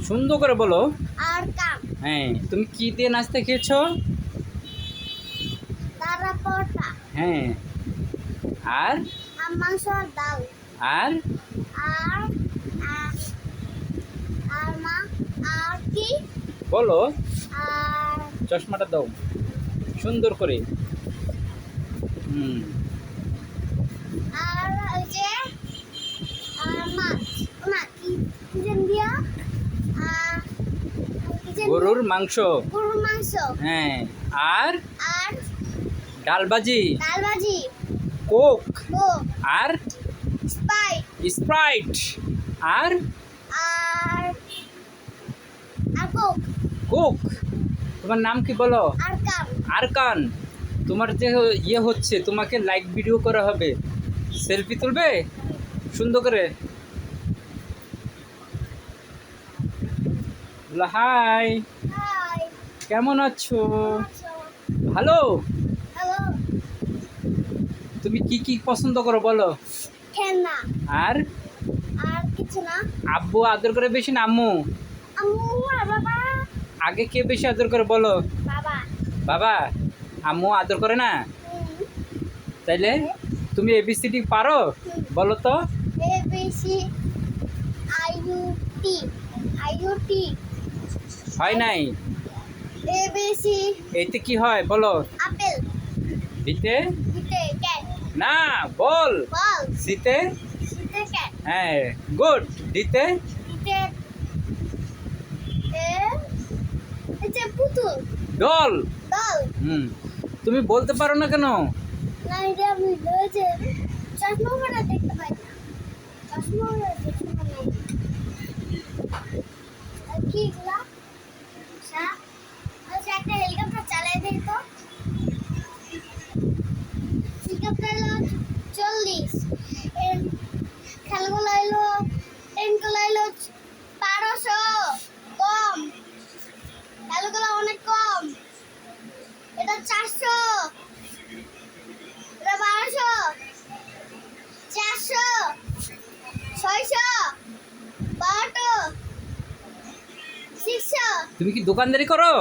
সুন্দর করে বলো। আর কাম। হ্যাঁ, তুমি কি দিয়ে নাস্তা খেয়েছো? তারা পরোটা। হ্যাঁ, আর আর মাংস আর ডাল। আর আর আর আর মা আর কি? বলো। আর চশমাটা দাও সুন্দর করে। আর ওই যে আর মাছ না কি কি যেন দিয়া আর কি যেন গরুর মাংস। গরুর মাংস। হ্যাঁ, আর আর ডাল ভাজি, ডাল ভাজি। কোক, ও আর স্পাইট। স্প্রাইট, আর আর আর কোক। কোক। তোমার নাম কি বলো? আর কাম। আরকান। তোমার যে ইয়ে হচ্ছে, তোমাকে লাইক ভিডিও করা হবে, সেলফি তুলবে সুন্দর করে। Hi, hi. কেমন আছো? ভালো। হ্যালো। তুমি কি কি পছন্দ করো বলো? খেলনা। আর আর কিছু না। আব্বু আদর করে বেশি না আম্মু? আম্মু আর বাবা। আগে কে বেশি আদর করে বলো? বাবা। বাবা। আম্মু আদর করে না? তাইলে তুমি এবিসিডি পারো? বলো তো। A B C I U T. I U T. হয় নাই। এ বি সি এতে কি হয় বলো? আপেল। দিতে দিতে ক্যাট। না, বল। বল। সিতে দিতে ক্যাট। হ্যাঁ, গুড। দিতে দিতে এ এটা পুতুল। ডল। দল। তুমি বলতে পারো না কেন? না এটা আমি লয়েছে চশমা পরে দেখতে পাই না। চশমা পরে দেখতে পাই না। আর কি এগুলা? আচ্ছা একটা হেলিকপ্টার চালাই দেই তো। হেলিকপ্টার হলো 40। এর খেলাগুলো হলো ট্রেনগুলো হলো 1200 কম। খেলাগুলো অনেক কম। এটা 400। এটা 1200 400 600 1200 600। তুমি কি দোকানদারি করো?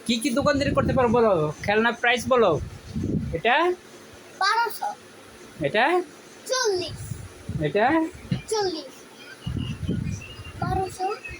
কি কি দোকানদারি করতে পারো বলো? খেলনা প্রাইস বলো। এটা 1200 এটা 40 এটা 40 1200